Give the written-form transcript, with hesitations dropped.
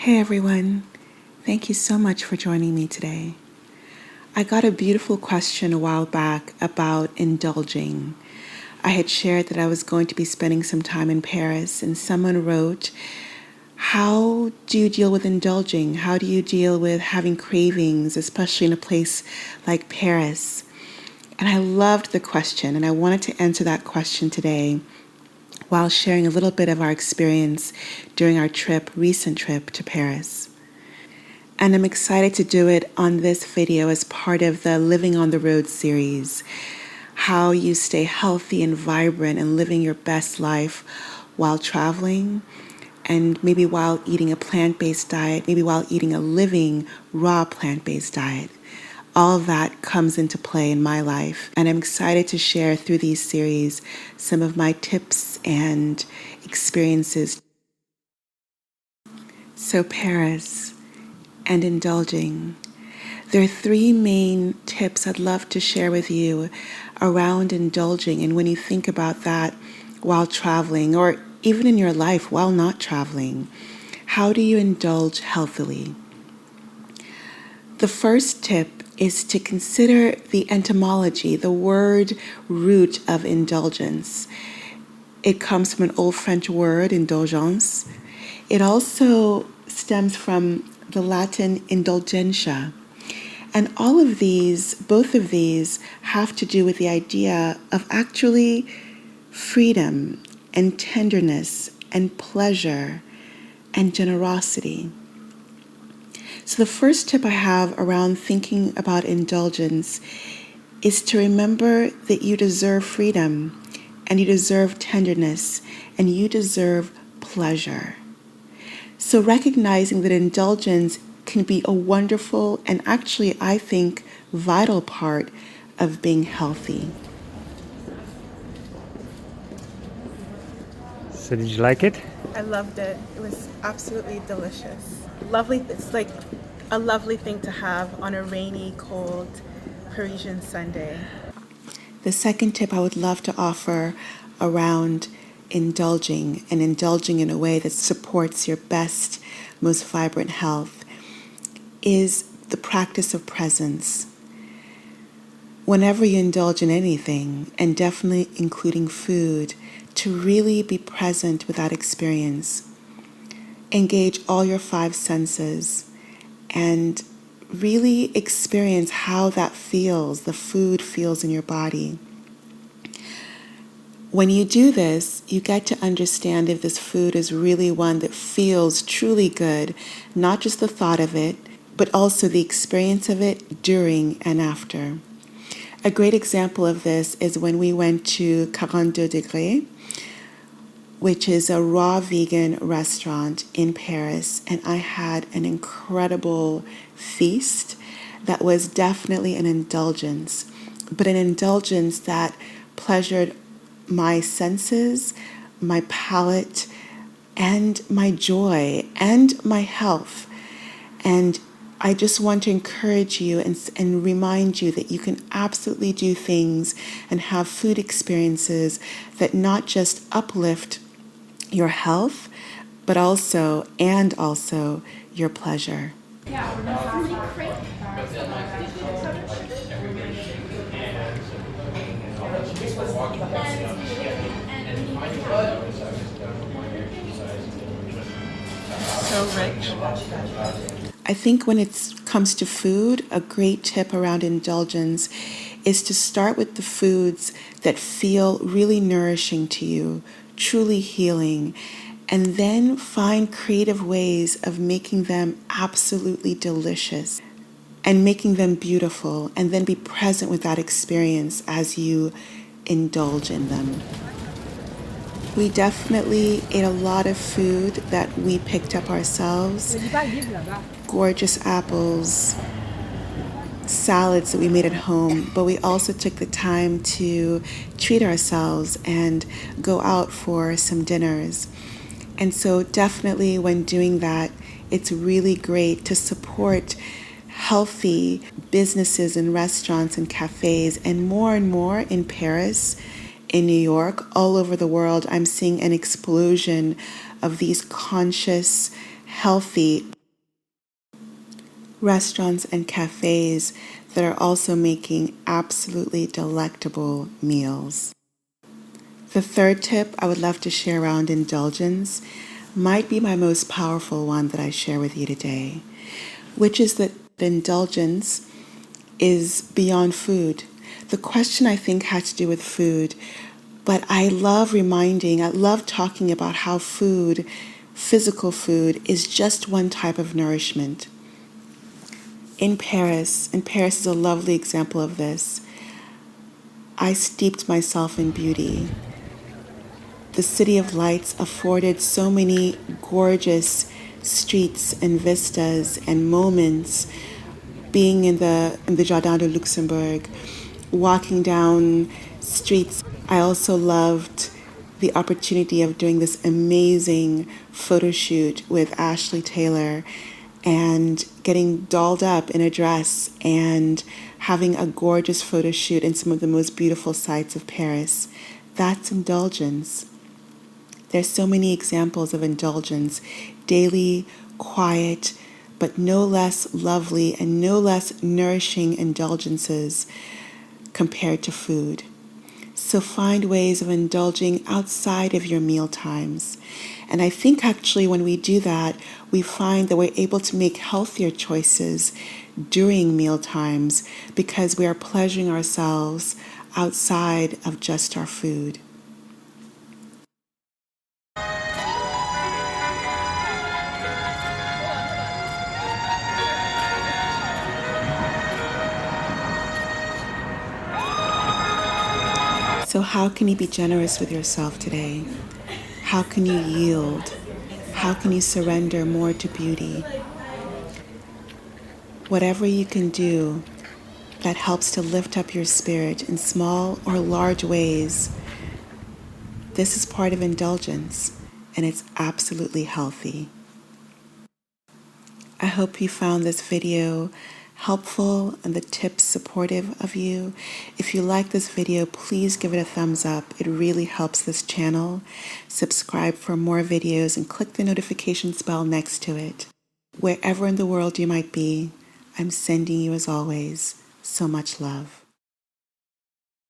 Hey everyone, thank you so much for joining me today. I got a beautiful question a while back about indulging. I had shared that I was going to be spending some time in Paris, and someone wrote, how do you deal with indulging? How do you deal with having cravings, especially in a place like Paris? And I loved the question, and I wanted to answer that question today while sharing a little bit of our experience during our recent trip to Paris. And I'm excited to do it on this video as part of the Living on the Road series, how you stay healthy and vibrant and living your best life while traveling, and maybe while eating a plant-based diet, maybe while eating a living, raw plant-based diet. All of that comes into play in my life, and I'm excited to share through these series some of my tips and experiences. So Paris and indulging. There are three main tips I'd love to share with you around indulging, and when you think about that while traveling, or even in your life while not traveling, how do you indulge healthily? The first tip is to consider the etymology, the word root of indulgence. It comes from an old French word, indulgence. It also stems from the Latin indulgentia. And all of these, both of these, have to do with the idea of actually freedom and tenderness and pleasure and generosity. So the first tip I have around thinking about indulgence is to remember that you deserve freedom, and you deserve tenderness, and you deserve pleasure. So recognizing that indulgence can be a wonderful and actually, I think, vital part of being healthy. So did you like it? I loved it. It was absolutely delicious. Lovely. It's like a lovely thing to have on a rainy, cold Parisian Sunday. The second tip I would love to offer around indulging, and indulging in a way that supports your best, most vibrant health, is the practice of presence. Whenever you indulge in anything, and definitely including food, to really be present with that experience. Engage all your five senses and really experience how that feels, the food feels in your body. When you do this, you get to understand if this food is really one that feels truly good, not just the thought of it, but also the experience of it during and after. A great example of this is when we went to 42 Degrés, which is a raw vegan restaurant in Paris, and I had an incredible feast that was definitely an indulgence, but an indulgence that pleasured my senses, my palate, and my joy, and my health. And I just want to encourage you and remind you that you can absolutely do things and have food experiences that not just uplift your health, but also your pleasure. So rich. I think when it comes to food, a great tip around indulgence is to start with the foods that feel really nourishing to you, truly healing, and then find creative ways of making them absolutely delicious and making them beautiful, and then be present with that experience as you indulge in them. We definitely ate a lot of food that we picked up ourselves. Gorgeous apples, salads that we made at home, but we also took the time to treat ourselves and go out for some dinners. And so definitely when doing that, it's really great to support healthy businesses and restaurants and cafes, and more in Paris, in New York, all over the world. I'm seeing an explosion of these conscious, healthy restaurants and cafes that are also making absolutely delectable meals. The third tip I would love to share around indulgence might be my most powerful one that I share with you today, which is that indulgence is beyond food. The question, I think, had to do with food, but I love talking about how food, physical food, is just one type of nourishment. In Paris, and Paris is a lovely example of this, I steeped myself in beauty. The City of Lights afforded so many gorgeous streets and vistas and moments. Being in the Jardin de Luxembourg, walking down streets. I also loved the opportunity of doing this amazing photo shoot with Ashley Taylor and getting dolled up in a dress and having a gorgeous photo shoot in some of the most beautiful sites of Paris. That's indulgence. There's so many examples of indulgence, daily, quiet, but no less lovely and no less nourishing indulgences compared to food. So find ways of indulging outside of your meal times. And I think actually when we do that, we find that we're able to make healthier choices during meal times because we are pleasuring ourselves outside of just our food. So how can you be generous with yourself today? How can you yield? How can you surrender more to beauty? Whatever you can do that helps to lift up your spirit in small or large ways, this is part of indulgence, and it's absolutely healthy. I hope you found this video helpful and the tips supportive of you. If you like this video, please give it a thumbs up. It really helps this channel. Subscribe for more videos and click the notification bell next to it. Wherever in the world you might be, I'm sending you, as always, so much love.